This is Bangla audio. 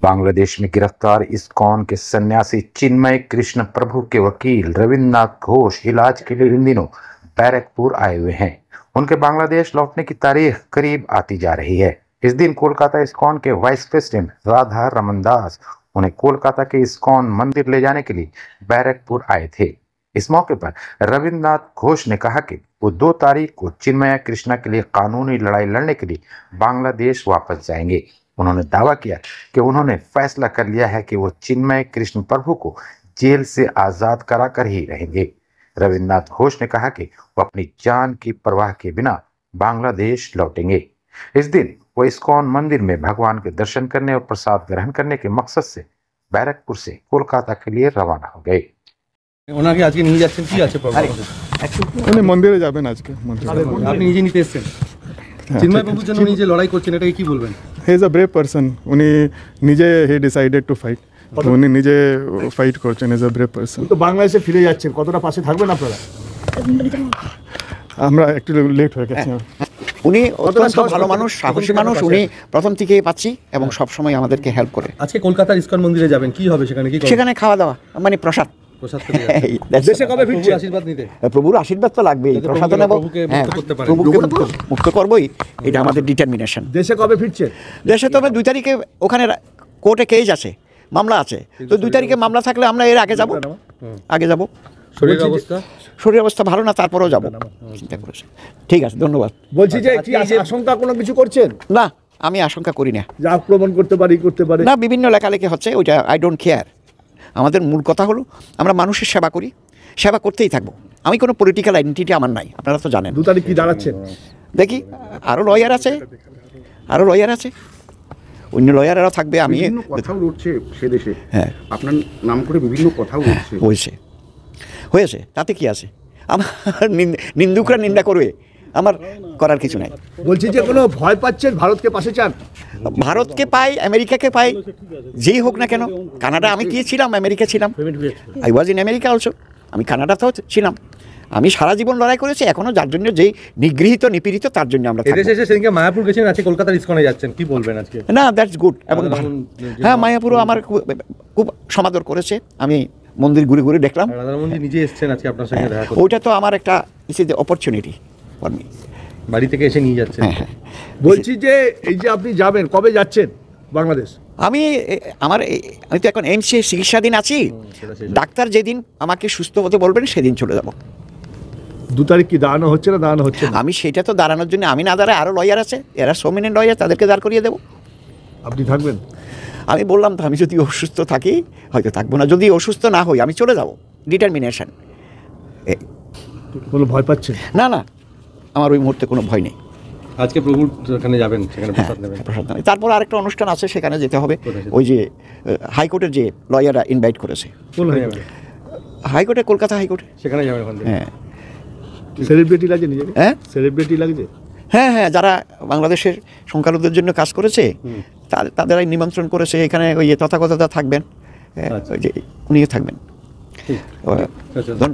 बांग्लादेश में गिरफ्तार इस्कॉन के सन्यासी चिन्मय कृष्ण प्रभु के वकील रविन्द्रनाथ घोष इलाज के लिए इन दिनों बैरकपुर आए हुए हैं। उनके बांग्लादेश लौटने की तारीख करीब आती जा रही है। इस दिन कोलकाता इस्कॉन के वाइस प्रेसिडेंट राधा रमन दास उन्हें कोलकाता के इस्कॉन मंदिर ले जाने के लिए बैरकपुर आए थे। इस मौके पर रविन्द्रनाथ घोष ने कहा कि वो 2 तारीख को चिन्मय कृष्णा के लिए कानूनी लड़ाई लड़ने के लिए बांग्लादेश वापस जाएंगे। उन्होंने दावा किया कि उन्होंने फैसला कर लिया है कि वो चिन्मय कृष्ण प्रभु को जेल से आजाद कराकर ही रहेंगे। रविन्द्रनाथ घोष ने कहा कि वो अपनी जान की परवाह के बिना बांग्लादेश लौटेंगे। इस दिन वो इस्कॉन मंदिर में भगवान के दर्शन करने और प्रसाद ग्रहण करने के मकसद से बैरकपुर से कोलकाता के लिए रवाना हो गए। ওনাকে আজকে নিয়ে যাচ্ছেন কি আছে প্রবলেম? উনি মন্দিরে যাবেন আজকে মন্দিরে। আপনি নিজে নিতে এসেছেন চিন্ময় প্রভুর জন্য উনি যে লড়াই করছেন এটাকে কি বলবেন? He is a brave person. উনি নিজে হি ডিসাইডেড টু ফাইট। উনি নিজে ফাইট করছেন। Is a brave person. তো বাংলাদেশে ফিরে যাচ্ছেন, কতটা পাশে থাকবেন আপনারা? আমরা একটু লেট হয়ে গেছি। উনি অত্যন্ত ভালো মানুষ, সাহসী মানুষ। উনি প্রথম থেকেই পাচ্ছি এবং সবসময় আমাদেরকে হেল্প করে। আজকে কলকাতার ইস্কন মন্দিরে যাবেন, কি হবে সেখানে? কি সেখানে খাওয়া দাওয়া মানে প্রসাদ। দেশে কবে ফিরছেন? আশীর্বাদ নিতে। প্রভুর আশীর্বাদ তো লাগবেই, প্রসাদ নেব, প্রভুকে মুক্ত করবই, এটা আমাদের ডিটারমিনেশন। দেশে কবে ফিরছেন? দেশে তবে 2 তারিখে ওখানে কোর্টে কেস আছে, মামলা আছে, তো 2 তারিখে মামলা থাকলে আমরা এর আগে যাব। শরীর অবস্থা ভালো না, তারপরেও যাব চিন্তা করেছে। ঠিক আছে, ধন্যবাদ। বলছি যে কি আশঙ্কা কোনো কিছু করছেন? না, আমি আশঙ্কা করি না। যে আক্রমণ করতে পারে না, বিভিন্ন লেখালেখি হচ্ছে, ওইটা আই ডোন্ট কেয়ার। আমাদের মূল কথা হলো আমরা মানুষের সেবা করি, সেবা করতেই থাকবো। আমি কোনো পলিটিক্যাল আইডেন্টিটি আমার নাই, আপনারা তো জানেন। 2 তারিখ কি দাঁড়াচ্ছেন? দেখি, আরও লয়ার আছে, অন্য লয়ারেরাও থাকবে। আমি কথাও উঠছে সে দেশে, হ্যাঁ, আপনার নাম করে বিভিন্ন কথাও উঠছে হয়েছে, তাতে কি আছে? আমার নিন্দুকরা নিন্দা করবে, আমার করার কিছু নাই। বলছি যে কোনো ভয় পাচ্ছেন? ভারতকে পাশে চান? ভারতকে পাই, আমেরিকাকে পাই, যেই হোক না কেন। কানাডা আমি ছিলাম, আমেরিকা ছিলাম, I was in America also. আমি কানাডাতেও ছিলাম। আমি সারা জীবন লড়াই করেছি, এখনো যার জন্য যেই নিগৃহীত নিপীড়িত তার জন্য আমরা এদেশে এসে সেদিনকে মায়াপুর গেছেন, আজকে কলকাতার ইস্কনে যাচ্ছেন, কি বলবেন আজকে? না, দ্যাটস গুড। এবং হ্যাঁ, মায়াপুরও আমার খুব সমাদর করেছে। আমি মন্দির ঘুরে দেখলাম। রাধারমণজি নিজে এসেছেন আজকে আপনার সঙ্গে দেখা করতে। ওইটা তো আমার একটা is is the opportunity for me. বাড়ি থেকে এসে নিয়ে যাচ্ছেন। হ্যাঁ। বলছি যে এই যে আপনি যাবেন, কবে যাচ্ছেন বাংলাদেশ? আমি তো এখন এইমসে চিকিৎসাধীন আছি। ডাক্তার যেদিন আমাকে সুস্থ হতে বলবেন সেদিন চলে যাব। 2 তারিখ কি দাঁড়ানো হচ্ছে না? আমি সেটা তো দাঁড়ানোর জন্য আমি না দাঁড়ায় আরও লয়ার আছে, এরা সোমিনেন্ট লয়ার, তাদেরকে দাঁড় করিয়ে দেবো। আপনি থাকবেন? আমি বললাম তো, আমি যদি অসুস্থ থাকি হয়তো থাকবো না, যদি অসুস্থ না হই আমি চলে যাব। ডিটারমিনেশন। কোনো ভয় পাচ্ছেন? না, আমার ওই মুহূর্তে কোনো ভয় নেই। আজকে প্রভুর ওখানে যাবেন, সেখানে প্রসাদ নেবেন। তারপর আরেকটা অনুষ্ঠান আছে, সেখানে যেতে হবে। ওই যে হাইকোর্টের যে লয়াররা ইনভাইট করেছে। হাইকোর্টে, কলকাতা হাইকোর্টে, সেখানে যাবেন। হ্যাঁ। সেলিব্রিটি লাগে নিজেকে? হ্যাঁ, সেলিব্রিটি লাগছে। হ্যাঁ, যারা বাংলাদেশের সংখ্যালঘুদের জন্য কাজ করেছে তাদেরাই নিমন্ত্রণ করেছে। এখানে ওই তথাগতরা থাকবেন, ওই যে উনিও থাকবেন। ধন্যবাদ।